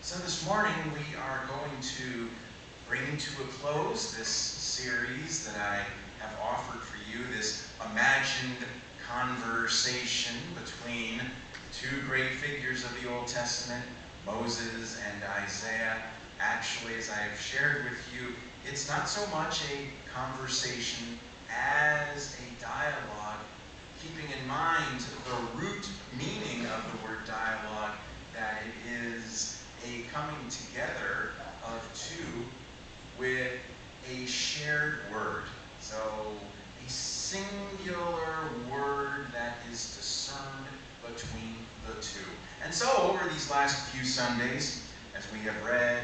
So this morning we are going to bring to a close this series that I have offered for you, this imagined conversation between two great figures of the Old Testament, Moses and Isaiah. Actually, as I have shared with you, it's not so much a conversation as a dialogue, keeping in mind the root meaning of the word dialogue, that it is a coming together of two with a shared word. So a singular word that is discerned between the two. And so over these last few Sundays, as we have read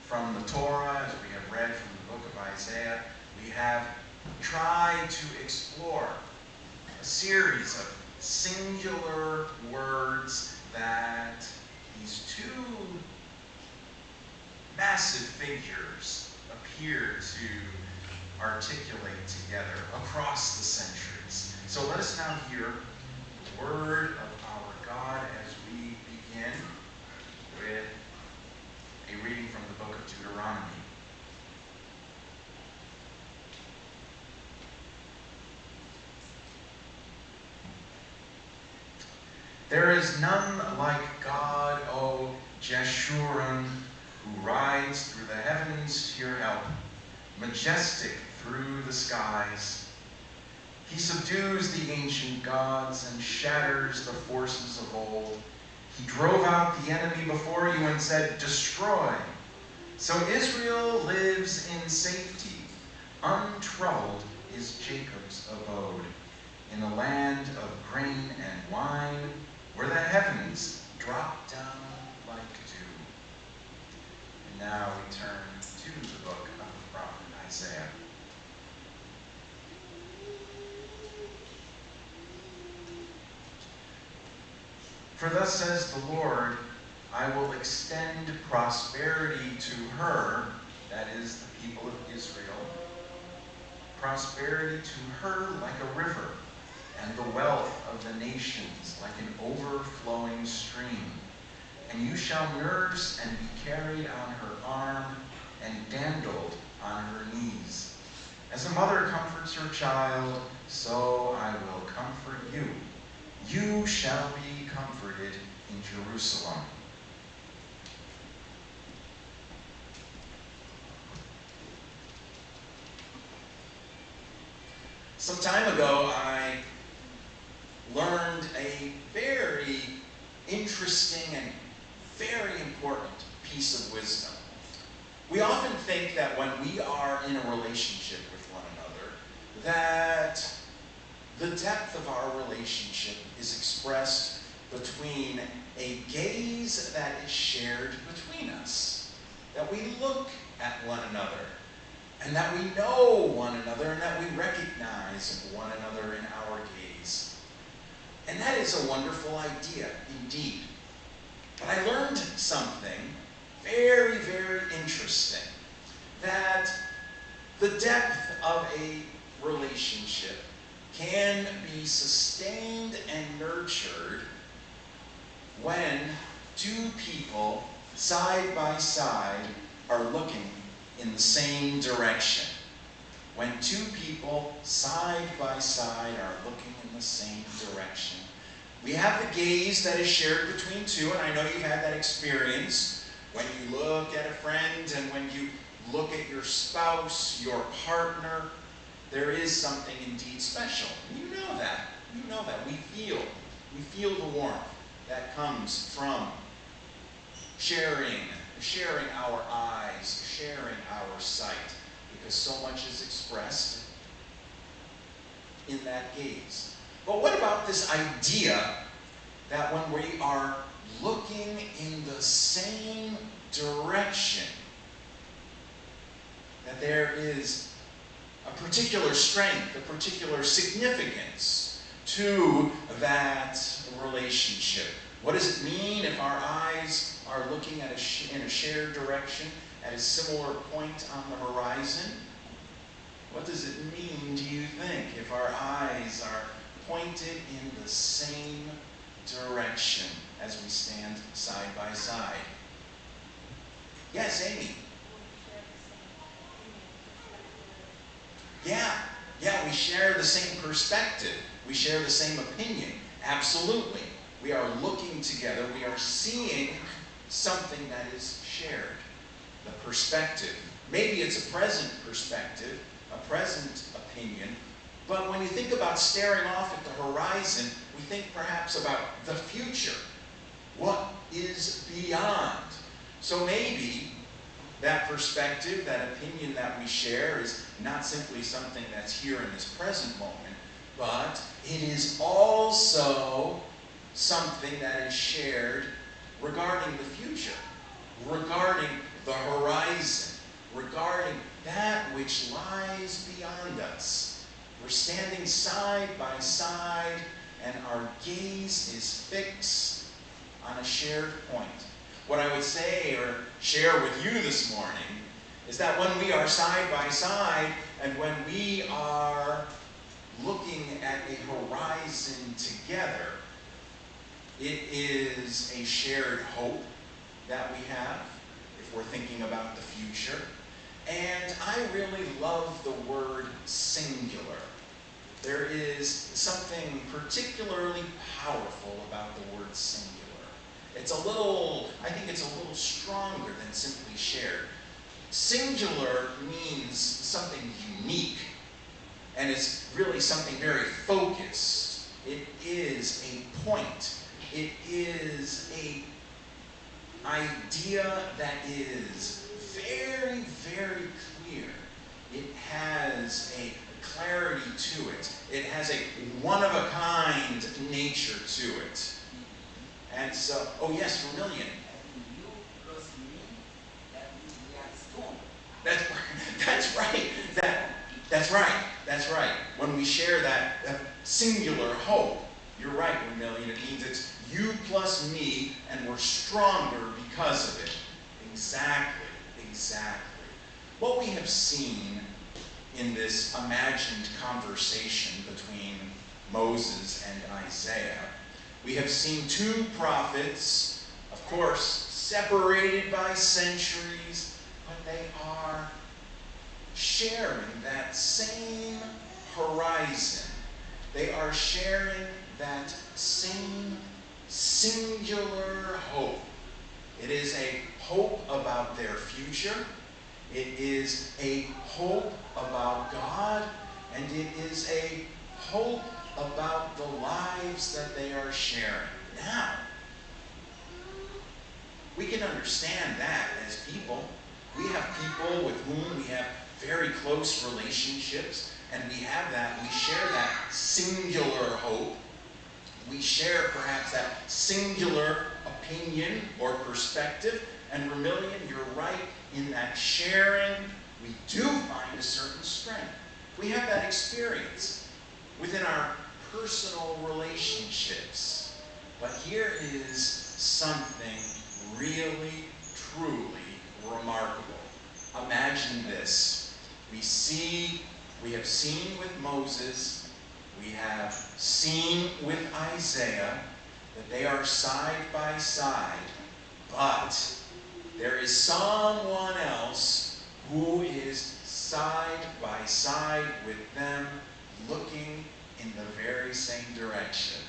from the Torah, as we have read from the book of Isaiah, we have tried to explore a series of singular words that these two massive figures appear to articulate together across the centuries. So let us now hear the word of our God as we begin with a reading from the book of Deuteronomy. There is none like God, O Jeshurun, who rides through the heavens to your help, majestic through the skies. He subdues the ancient gods and shatters the forces of old. He drove out the enemy before you and said, destroy. So Israel lives in safety. Untroubled is Jacob's abode, in a land of grain and wine, where the heavens drop down like dew. And now we turn to the book of the prophet Isaiah. For thus says the Lord, I will extend prosperity to her, that is the people of Israel, prosperity to her like a river, and the wealth of the nations like an overflowing stream. And you shall nurse and be carried on her arm and dandled on her knees. As a mother comforts her child, so I will comfort you. You shall be comforted in Jerusalem. Some time ago, I learned a very interesting and very important piece of wisdom. We often think that when we are in a relationship with one another, that the depth of our relationship is expressed between a gaze that is shared between us, that we look at one another, and that we know one another, and that we recognize one another in our gaze. And that is a wonderful idea, indeed. But I learned something very, very interesting, that the depth of a relationship can be sustained and nurtured when two people side by side are looking in the same direction. When two people side by side are looking in the same direction. We have the gaze that is shared between two, and I know you've had that experience when you look at a friend and when you look at your spouse, your partner. There is something indeed special. You know that. You know that. We feel the warmth that comes from sharing our eyes, sharing our sight, because so much is expressed in that gaze. But what about this idea that when we are looking in the same direction, that there is a particular strength, a particular significance to that relationship? What does it mean if our eyes are looking at in a shared direction at a similar point on the horizon? What does it mean, do you think, if our eyes are pointed in the same direction as we stand side by side? Yes, Amy. Yeah, we share the same perspective. We share the same opinion. Absolutely. We are looking together. We are seeing something that is shared. The perspective. Maybe it's a present perspective, a present opinion, but when you think about staring off at the horizon, we think perhaps about the future. What is beyond? So maybe that perspective, that opinion that we share is not simply something that's here in this present moment, but it is also something that is shared regarding the future, regarding the horizon, regarding that which lies beyond us. We're standing side by side, and our gaze is fixed on a shared point. What I would say or share with you this morning is that when we are side by side and when we are looking at a horizon together, it is a shared hope that we have if we're thinking about the future. And I really love the word singular. There is something particularly powerful about the word singular. I think it's a little stronger than simply shared. Singular means something unique, and it's really something very focused. It is a point. It is an idea that is very, very clear. It has a clarity to it. It has a one-of-a-kind nature to it. And so, oh yes, Vermilion. You plus me, that means we are stone. That's right. That's right. When we share that singular hope, you're right, Vermilion. It means it's you plus me, and we're stronger because of it. Exactly. What we have seen in this imagined conversation between Moses and Isaiah, we have seen two prophets, of course, separated by centuries, but they are sharing that same horizon. They are sharing that same singular hope. It is a hope about their future. It is a hope about God, and it is a hope about the lives that they are sharing. Now, we can understand that as people. We have people with whom we have very close relationships, and we share that singular hope. We share perhaps that singular opinion or perspective, and Vermilion, you're right, in that sharing, we do find a certain strength. We have that experience within our personal relationships. But here is something really, truly remarkable. Imagine this. We have seen with Moses, we have seen with Isaiah that they are side by side, but there is someone else who is side by side with them, looking in the very same direction.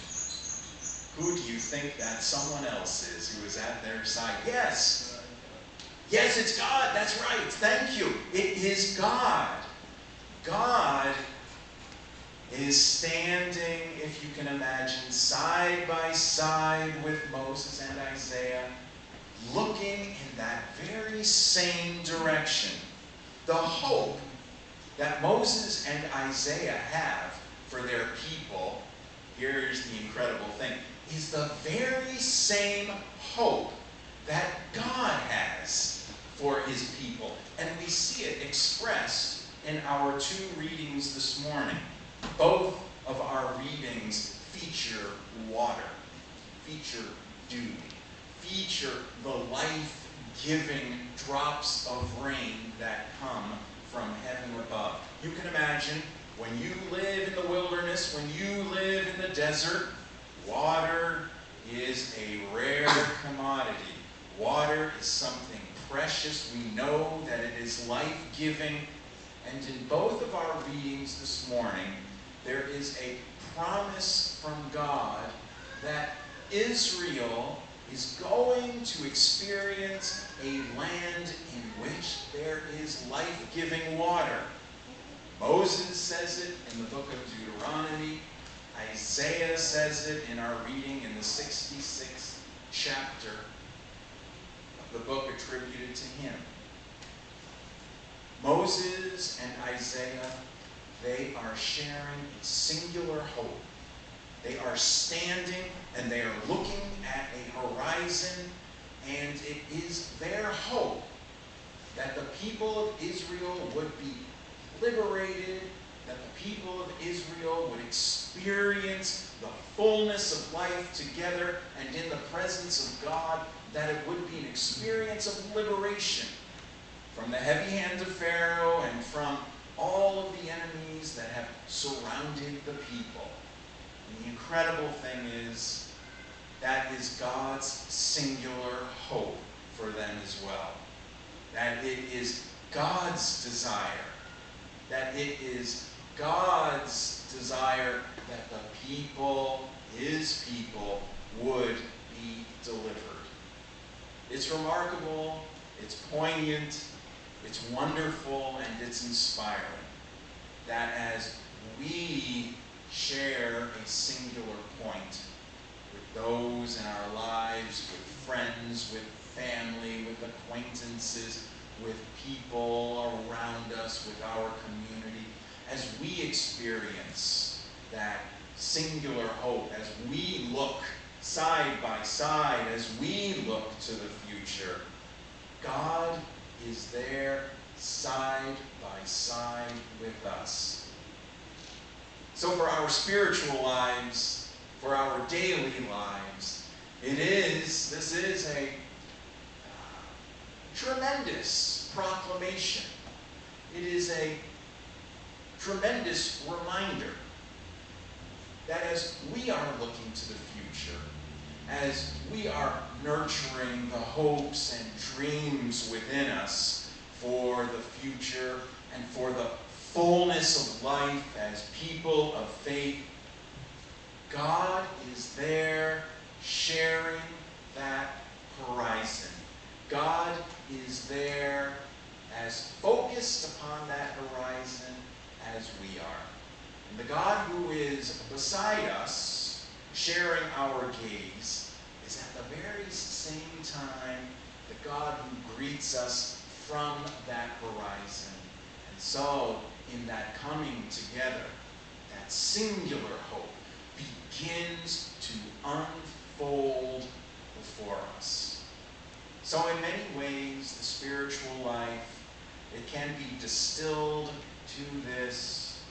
Who do you think that someone else is who is at their side? Yes, it's God. That's right. Thank you. It is God. God is standing, if you can imagine, side by side with Moses and Isaiah, looking in that very same direction. The hope that Moses and Isaiah have for their people, here's the incredible thing, is the very same hope that God has for his people. And we see it expressed in our two readings this morning. Both of our readings feature water, feature dew, feature the life-giving drops of rain that come from heaven above. You can imagine when you live in the wilderness, when you live in the desert, water is a rare commodity. Water is something precious. We know that it is life-giving. And in both of our readings this morning, there is a promise from God that Israel is going to experience a land in which there is life-giving water. Moses says it in the book of Deuteronomy. Isaiah says it in our reading in the 66th chapter of the book attributed to him. Moses and Isaiah, they are sharing a singular hope. They are standing and they are looking at a horizon, and it is their hope that the people of Israel would be liberated, that the people of Israel would experience the fullness of life together and in the presence of God, that it would be an experience of liberation from the heavy hand of Pharaoh and from all of the enemies that have surrounded the people. And the incredible thing is, that is God's singular hope for them as well. That it is God's desire, that it is God's desire that the people, his people, would be delivered. It's remarkable, it's poignant, it's wonderful, and it's inspiring that as we share a singular point with those in our lives, with friends, with family, with acquaintances, with people around us, with our community, as we experience that singular hope, as we look side by side, as we look to the future, God is there side by side with us. So for our spiritual lives, for our daily lives, this is a tremendous proclamation. It is a tremendous reminder that as we are looking to the future, as we are nurturing the hopes and dreams within us for the future and for the fullness of life as people of faith, God is there sharing that horizon. God is there as focused upon that horizon as we are. And the God who is beside us, sharing our gaze, is at the very same time the God who greets us from that horizon. And so, in that coming together, that singular hope begins to unfold before us. So in many ways, the spiritual life, it can be distilled to this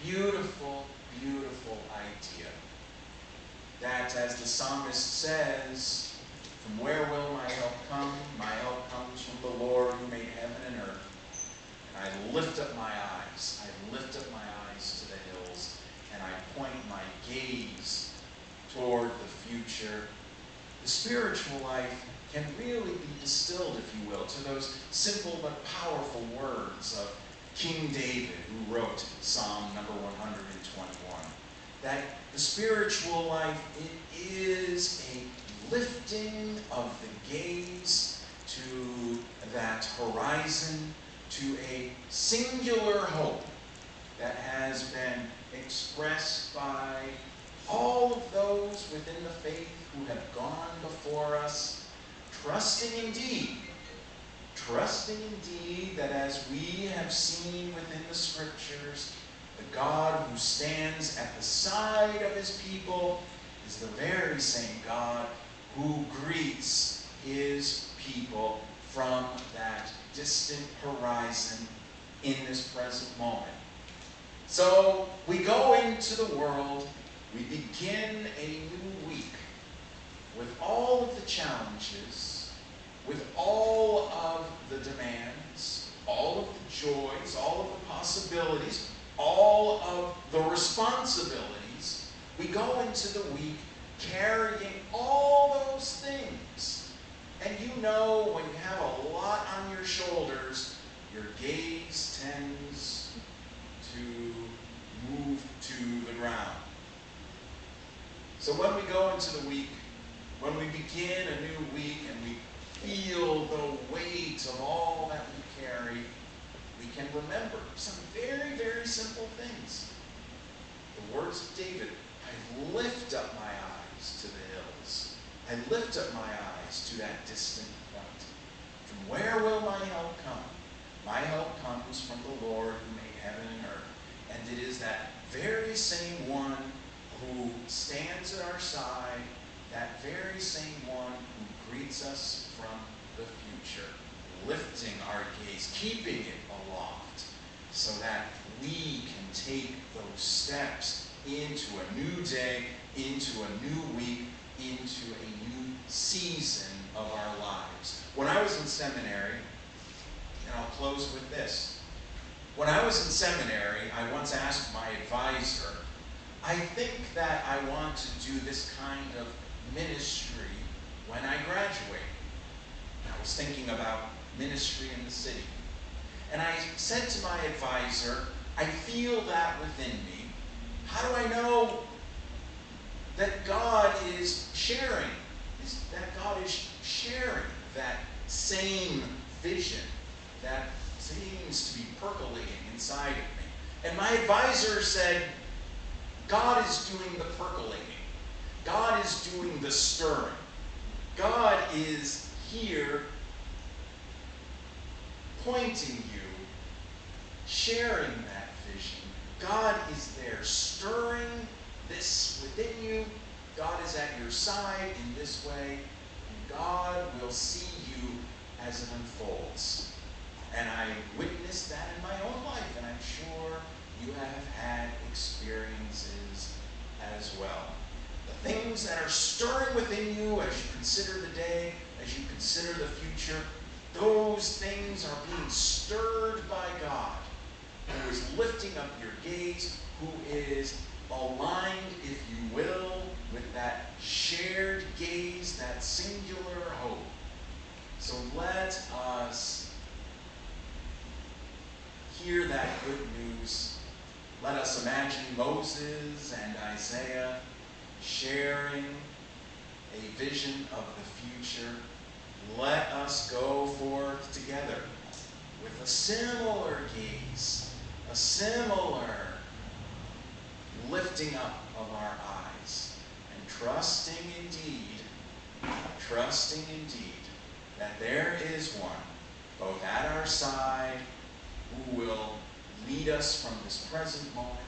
beautiful, beautiful idea that, as the psalmist says, from where will my help come? My help comes from the Lord who made heaven and earth. And I lift up my eyes. I lift up my eyes to the hills, and I point my gaze toward the future. The spiritual life can really be distilled, if you will, to those simple but powerful words of King David, who wrote Psalm number 121. That the spiritual life, it is a lifting of the gaze to that horizon, to a singular hope that has been expressed by all of those within the faith who have gone before us, trusting indeed that as we have seen within the Scriptures, the God who stands at the side of his people is the very same God who greets his people from that distant horizon in this present moment. So we go into the world, we begin a new week with all of the challenges, with all of the demands, all of the joys, all of the possibilities, all of the responsibilities. We go into the week carrying all those things. And you know, when you have your shoulders, your gaze tends to move to the ground. So when we go into the week, when we begin a new week and we feel the weight of all that we carry, we can remember some very, very simple things. The words of David, I lift up my eyes to the hills. I lift up my eyes to that distant point. From where will my help come? My help comes from the Lord who made heaven and earth. And it is that very same one who stands at our side, that very same one who greets us from the future, lifting our gaze, keeping it aloft, so that we can take those steps into a new day, into a new week, into a new season of our lives. When I was in seminary, and I'll close with this. When I was in seminary, I once asked my advisor, I think that I want to do this kind of ministry when I graduate. I was thinking about ministry in the city. And I said to my advisor, I feel that within me. How do I know that God is sharing? That God is sharing that same vision that seems to be percolating inside of me. And my advisor said, God is doing the percolating. God is doing the stirring. God is here pointing you, sharing that vision. God is there stirring this within you. God is at your side in this way. And God will see you as it unfolds. And I witnessed that in my own life, and I'm sure you have had experiences as well. The things that are stirring within you as you consider the day, as you consider the future, those things are being stirred by God, who is lifting up your gaze, who is aligned, if you will, with that shared gaze, that singular hope. So let us hear that good news. Let us imagine Moses and Isaiah sharing a vision of the future. Let us go forth together with a similar gaze, a similar lifting up of our eyes, and trusting indeed that there is one, both at our side, who will lead us from this present moment